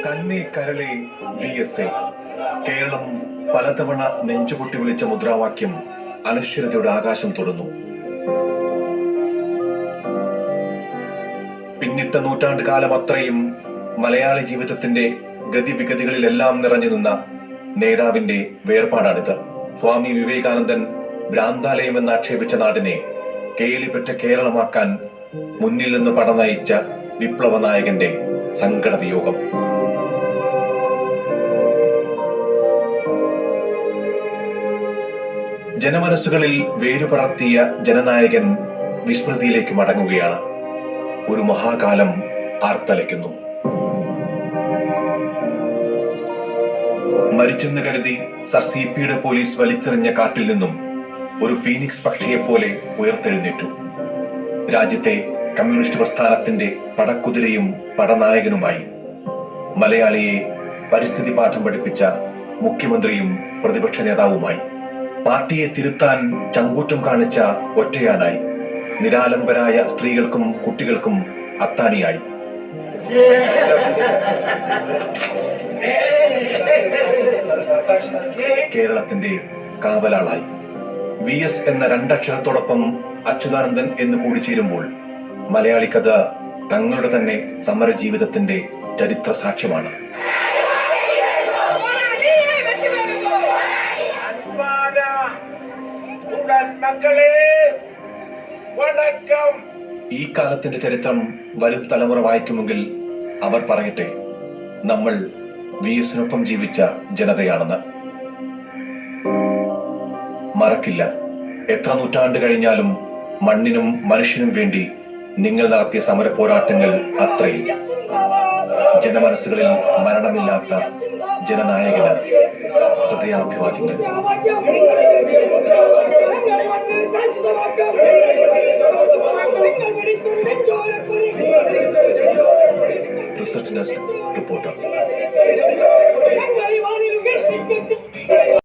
കന്നി കരളി VSA കേരളം പലതവണ നെഞ്ചുപൊട്ടി വിളിച്ച മുദ്രാവാക്യം അനശ്വരതയുടെ ആകാശം തൊടുന്നു. പിന്നിട്ട നൂറ്റാണ്ട് കാലം അത്രയും മലയാളി ജീവിതത്തിന്റെ ഗതിവിഗതികളിലെല്ലാം നിറഞ്ഞു നിന്ന നേതാവിന്റെ വേർപാടാണിത്. സ്വാമി വിവേകാനന്ദൻ ഭ്രാന്താലയം എന്ന് ആക്ഷേപിച്ച നാടിനെ കേളിപെറ്റ കേരളമാക്കാൻ മുന്നിൽ നിന്ന് പടനയിച്ച വിപ്ലവ നായകന്റെ സങ്കടവിയോഗം. ജനമനസ്സുകളിൽ വേരുപടർത്തിയ ജനനായകൻ വിസ്മൃതിയിലേക്ക് മടങ്ങുകയാണ്. ഒരു മഹാകാലം ആർത്തലയ്ക്കുന്നു. മരിച്ചെന്ന് കരുതി സർ CP-യുടെ പോലീസ് വലിച്ചെറിഞ്ഞ കാട്ടിൽ നിന്നും ഒരു ഫീനിക്സ് പക്ഷിയെപ്പോലെ ഉയർത്തെഴുന്നേറ്റു. രാജ്യത്തെ കമ്മ്യൂണിസ്റ്റ് പ്രസ്ഥാനത്തിന്റെ പടക്കുതിരയും പടനായകനുമായി മലയാളിയെ പരിസ്ഥിതി പാഠം പഠിപ്പിച്ച മുഖ്യമന്ത്രിയും പ്രതിപക്ഷ നേതാവുമായി പാർട്ടിയെ തിരുത്താൻ ചങ്കൂറ്റം കാണിച്ച ഒറ്റയാനായി നിരാലംബരായ സ്ത്രീകൾക്കും കുട്ടികൾക്കും അത്താണിയായി കേരളത്തിന്റെ കാവലാളായി VS എന്ന രണ്ടക്ഷരത്തോടൊപ്പം അച്യുതാനന്ദൻ എന്ന് കൂടി ചേരുമ്പോൾ മലയാളി കഥ തങ്ങളുടെ തന്നെ സമര ജീവിതത്തിന്റെ ചരിത്ര സാക്ഷ്യമാണ്. ഈ കാലത്തിന്റെ ചരിത്രം വരും തലമുറ വായിക്കുമെങ്കിൽ അവർ പറയട്ടെ, നമ്മൾ VS-നൊപ്പം ജീവിച്ച ജനതയാണെന്ന്. മറക്കില്ല, എത്ര നൂറ്റാണ്ട് കഴിഞ്ഞാലും മണ്ണിനും മനുഷ്യനും വേണ്ടി നിങ്ങൾ നടത്തിയ സമര പോരാട്ടങ്ങൾ അത്രയും. ജനമനസ്സുകളിൽ മരണമില്ലാത്ത ജനനായകന് ഹൃദയാഭിവാദ്യങ്ങൾ. Research desk reporter.